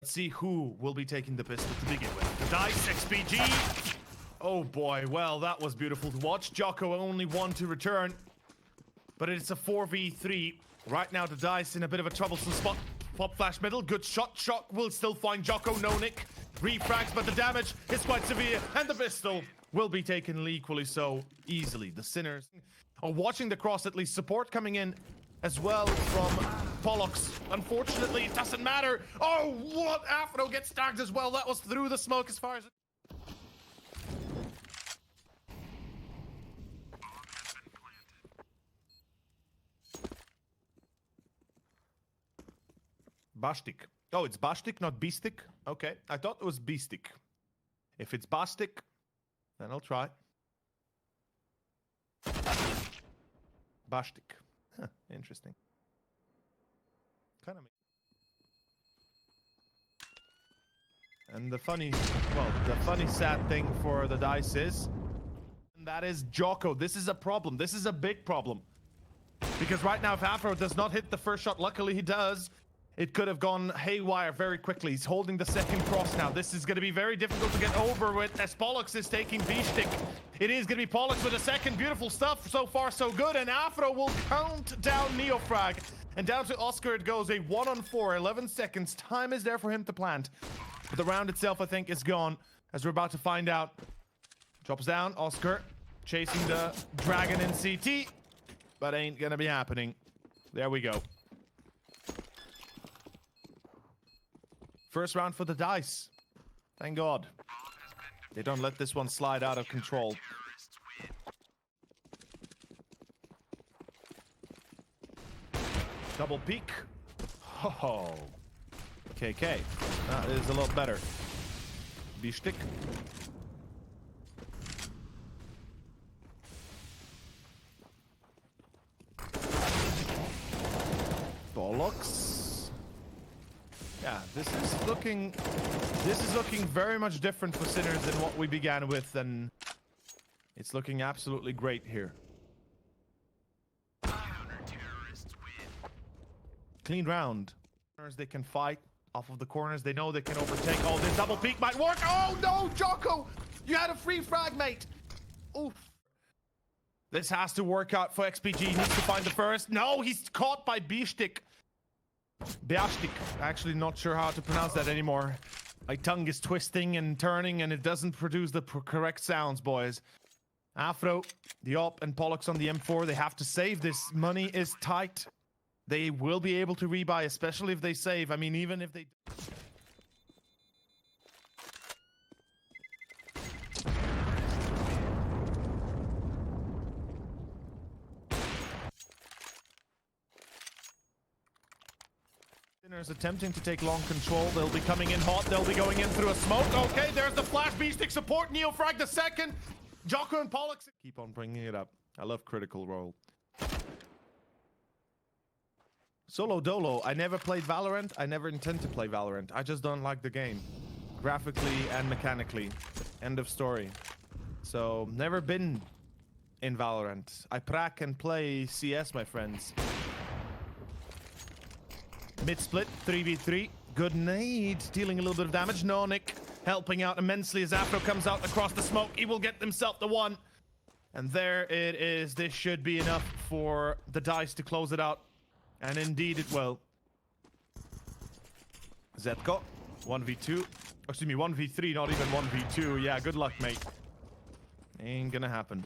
Let's see who will be taking the pistol to begin with. TheDice, XPG. Oh boy, well, that was beautiful to watch. Jocko only one to return, but it's a 4v3. Right now, TheDice in a bit of a troublesome spot. Pop flash middle, good shot. Shock will still find Jocko, no nick. Refrags, but the damage is quite severe, and the pistol will be taken equally so easily. The Sinners are watching the cross, at least support coming in as well from Pollux. Unfortunately, it doesn't matter. Oh, what? Afro gets tagged as well. That was through the smoke as far as... Bastik. Oh, it's Bastik, not Beastik? Okay, I thought it was Beastik. If it's Bastik, then I'll try. Bastik. Huh, interesting. Kind of. And the funny sad thing for TheDice is, and that is Jocko. This is a problem. This is a big problem. Because right now, if Afro does not hit the first shot, luckily he does, it could have gone haywire very quickly. He's holding the second cross now. This is going to be very difficult to get over with as Pollux is taking B-Stick. It is going to be Pollux with a second. Beautiful stuff. So far, so good. And Afro will count down Neofrag. And down to Oscar it goes. A 1-on-4, 11 seconds. Time is there for him to plant. But the round itself, I think, is gone, as we're about to find out. Drops down. Oscar chasing the dragon in CT. But ain't going to be happening. There we go. First round for TheDice. Thank God. They don't let this one slide out of control. Double peek. Oh. KK. That is a lot better. B-Stick. Bollocks. Yeah, this is looking very much different for Sinners than what we began with, and it's looking absolutely great here. Clean round. They can fight off of the corners. They know they can overtake. Oh, this double peek might work. Oh no, Jocko! You had a free frag, mate. Oof. This has to work out for XPG. He needs to find the first. No, he's caught by B-Stick. Beastik. Actually not sure how to pronounce that anymore. My tongue is twisting and turning and it doesn't produce the correct sounds, boys. Afro, the op, and Pollux on the M4. They have to save. This money is tight. They will be able to rebuy, especially if they save. I mean, even if they... Sinners attempting to take long control. They'll be coming in hot. They'll be going in through a smoke. Okay, there's the flash. B-Stick support. Neofrag the second. Jocko and Pollux keep on bringing it up. I love critical role. Solo Dolo. I never played Valorant. I never intend to play Valorant. I just don't like the game. Graphically and mechanically. End of story. So, never been in Valorant. I prac and play CS, my friends. Mid-split, 3v3. Good nade, dealing a little bit of damage. No Nick helping out immensely as Afro comes out across the smoke. He will get himself the one. And there it is. This should be enough for TheDice to close it out. And indeed it will. Zetko, 1v2. Excuse me, 1v3, not even 1v2. Yeah, good luck, mate. Ain't gonna happen.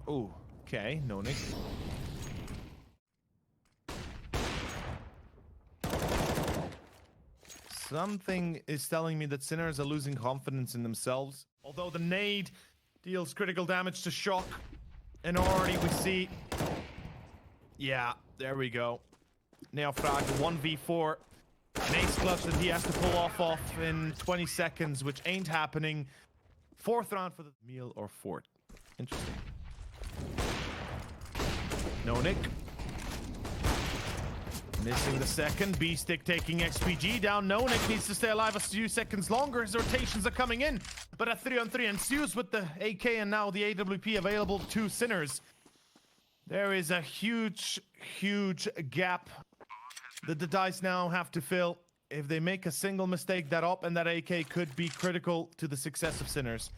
Oh, okay, no nick. Something is telling me that Sinners are losing confidence in themselves. Although the nade deals critical damage to Shock. And already we see... Yeah, there we go. Neofrag, 1v4. An ace clutch that he has to pull off in 20 seconds, which ain't happening. Fourth round for the meal or fort. Interesting. No nick. Missing the second. B-Stick taking XPG down. No nick needs to stay alive a few seconds longer. His rotations are coming in. But a 3-on-3 ensues with the AK and now the AWP available to Sinners. There is a huge, huge gap that the DICE now have to fill. If they make a single mistake, that op and that AK could be critical to the success of Sinners.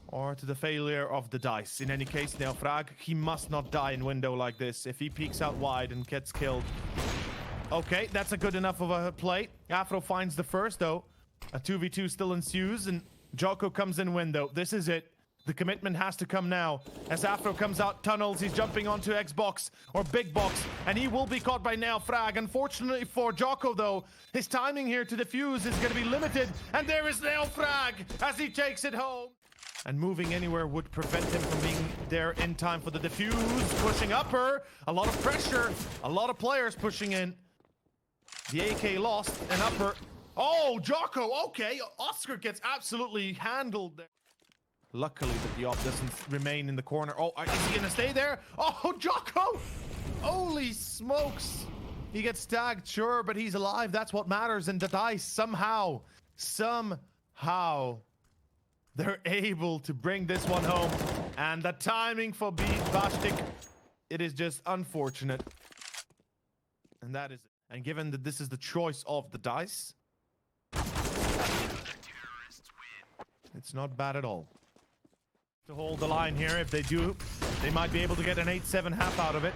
Or to the failure of the DICE. In any case, Neofrag, he must not die in window like this. If he peeks out wide and gets killed. Okay, that's a good enough of a play. Afro finds the first, though. A 2v2 still ensues, and Joko comes in window. This is it. The commitment has to come now. As Afro comes out tunnels, he's jumping onto Xbox or Big Box, and he will be caught by Neofrag. Unfortunately for Joko, though, his timing here to defuse is going to be limited, and there is Neofrag as he takes it home. And moving anywhere would prevent him from being there in time for the defuse. Pushing upper, a lot of pressure, a lot of players pushing in. The AK lost, and upper. Oh, Joko, okay. Oscar gets absolutely handled there. Luckily that the op doesn't remain in the corner. Oh, is he gonna stay there? Oh, Joko! Holy smokes! He gets tagged, sure, but he's alive. That's what matters. And TheDice somehow, they're able to bring this one home. And the timing for Bastik, it is just unfortunate. And that is it. And given that this is the choice of TheDice, it's not bad at all. To hold the line here. If they do, they might be able to get an 8-7 half out of it.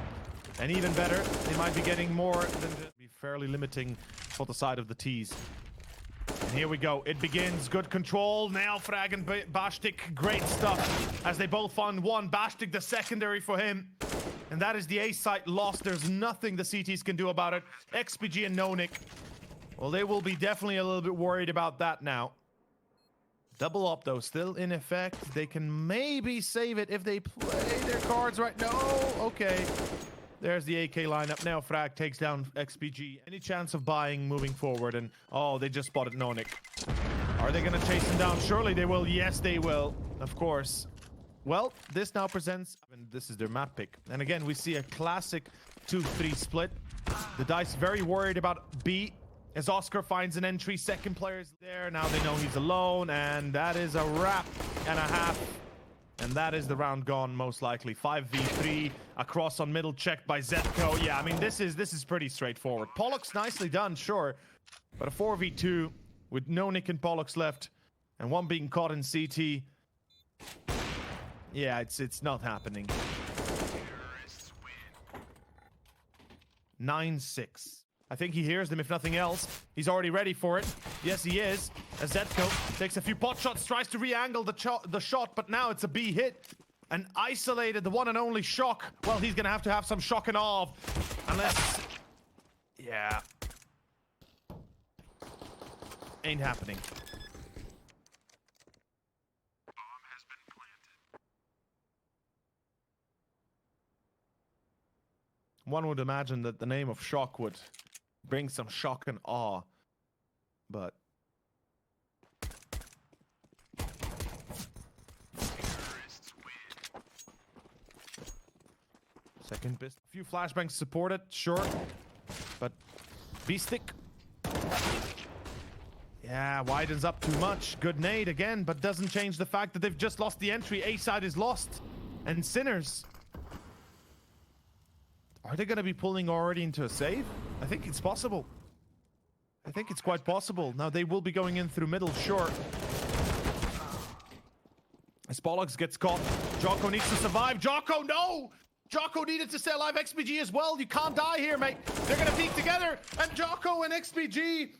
And even better, they might be getting more than just be fairly limiting for the side of the T's. And here we go. It begins. Good control. Neofrag and Bastik. Great stuff. As they both find one. Bastik the secondary for him. And that is the A site lost. There's nothing the CTs can do about it. XPG and Nonik. Well, they will be definitely a little bit worried about that now. Double up, though, still in effect. They can maybe save it if they play their cards right. No, okay. There's the AK lineup. Neofrag takes down XPG. Any chance of buying moving forward? And, oh, they just spotted Nonik. Are they going to chase him down? Surely they will. Yes, they will. Of course. Well, this now presents... and this is their map pick. And again, we see a classic 2-3 split. TheDice very worried about B. As Oscar finds an entry, second player is there. Now they know he's alone, and that is a wrap and a half. And that is the round gone, most likely. 5v3 across on middle, checked by Zetko. Yeah, I mean, this is pretty straightforward. Pollux nicely done, sure. But a 4v2 with no Nick and Pollux left, and one being caught in CT. Yeah, it's not happening. 9-6. I think he hears them, if nothing else. He's already ready for it. Yes, he is. As Zetko takes a few pot shots, tries to re-angle the shot, but now it's a B hit. And isolated, the one and only Shock. Well, he's going to have some shock and awe. Unless... yeah. Ain't happening. One would imagine that the name of Shock would bring some shock and awe, but second best. A few flashbangs supported, sure, but B-stick, yeah, widens up too much. Good nade again, but doesn't change the fact that they've just lost the entry. A side is lost, and Sinners. Are they going to be pulling already into a save? I think it's possible. I think it's quite possible. Now, they will be going in through middle, sure. As Pollux gets caught, Joko needs to survive. Joko, no! Joko needed to stay alive. XPG as well. You can't die here, mate. They're going to peek together. And Joko and XPG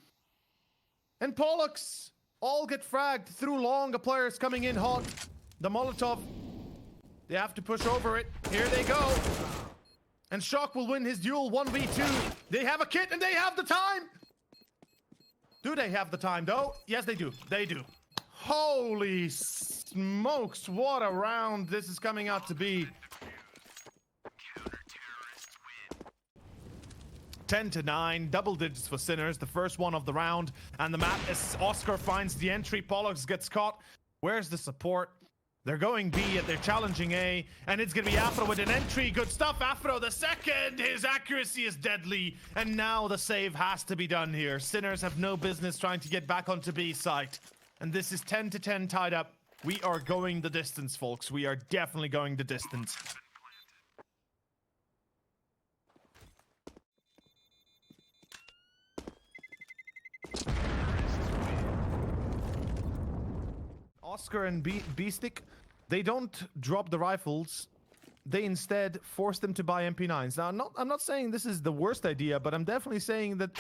and Pollux all get fragged through long. A player is coming in hot. The Molotov. They have to push over it. Here they go. And Shock will win his duel 1v2. They have a kit and they have the time. Do they have the time, though? Yes, they do. They do. Holy smokes. What a round this is coming out to be. 10-9, double digits for Sinners, the first one of the round. And the map as Oscar finds the entry. Pollux gets caught. Where's the support? They're going B, they're challenging A, and it's gonna be Afro with an entry. Good stuff, Afro the second. His accuracy is deadly, and now the save has to be done here. Sinners have no business trying to get back onto B site. And this is 10-10 tied up. We are going the distance, folks. We are definitely going the distance. Oscar and B-Stick, they don't drop the rifles. They instead force them to buy MP9s. Now, I'm not saying this is the worst idea, but I'm definitely saying that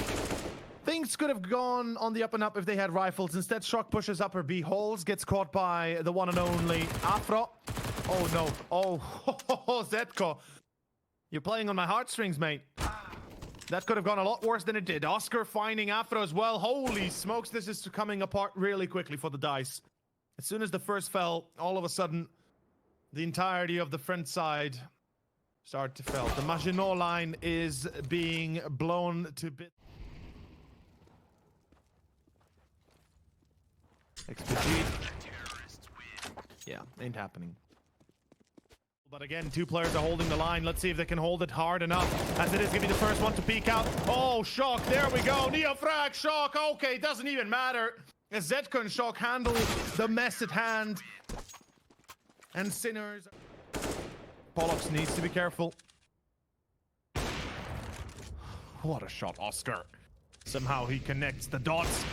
things could have gone on the up and up if they had rifles. Instead, Shock pushes upper B holes, gets caught by the one and only Afro. Oh no. Oh, Zetko. You're playing on my heartstrings, mate. That could have gone a lot worse than it did. Oscar finding Afro as well. Holy smokes, this is coming apart really quickly for the Dice. As soon as the first fell, all of a sudden, the entirety of the front side started to fall. The Maginot line is being blown to bits. XPG. Yeah, ain't happening. But again, two players are holding the line. Let's see if they can hold it hard enough, as it is going to be the first one to peek out. Oh, Shock, there we go. Neofrag, Shock. Okay, doesn't even matter. As Zetko and Shock handle the mess at hand. And Sinners. Pollux needs to be careful. What a shot, Oscar. Somehow he connects the dots.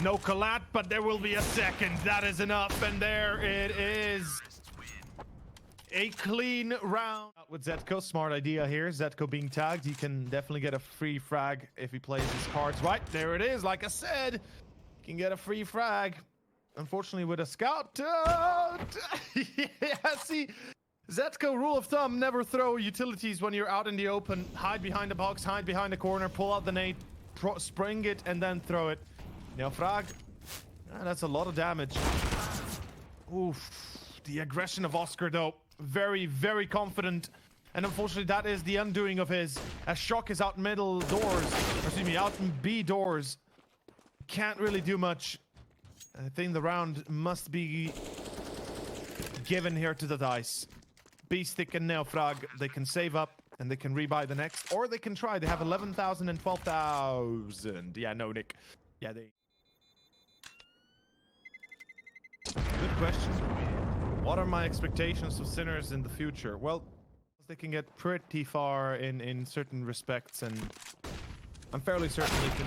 No collat, but there will be a second. That is enough, and there it is. A clean round. With Zetko, smart idea here. Zetko being tagged, he can definitely get a free frag if he plays his cards right. There it is. Like I said, he can get a free frag. Unfortunately, with a scout. Yeah, see, Zetko, rule of thumb, never throw utilities when you're out in the open. Hide behind the box, hide behind the corner, pull out the nade, spring it, and then throw it. Now, frag. That's a lot of damage. Oof. The aggression of Oscar, though. Very, very confident. And unfortunately, that is the undoing of his. As Shock is out middle doors. Or excuse me, out in B doors. Can't really do much. I think the round must be given here to the Dice. B-Stick and Neofrag, they can save up and they can rebuy the next. Or they can try. They have 11,000 and 12,000. Yeah, no, Nick. Yeah, they... Good question. What are my expectations of Sinners in the future? Well, they can get pretty far in certain respects, and I'm fairly certain they can,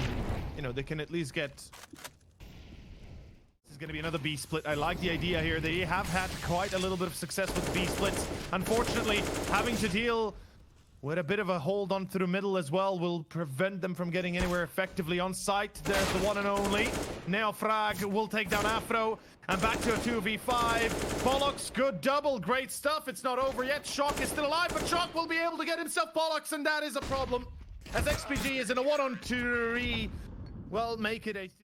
you know, they can at least get... This is going to be another B split. I like the idea here. They have had quite a little bit of success with B splits. Unfortunately, having to deal with a bit of a hold on through middle as well will prevent them from getting anywhere effectively on site. There's the one and only. Neofrag will take down Afro. And back to a 2v5. Pollux, good double. Great stuff. It's not over yet. Shock is still alive, but Shock will be able to get himself Pollux, and that is a problem. As XPG is in a 1-on-2. Well, make it a...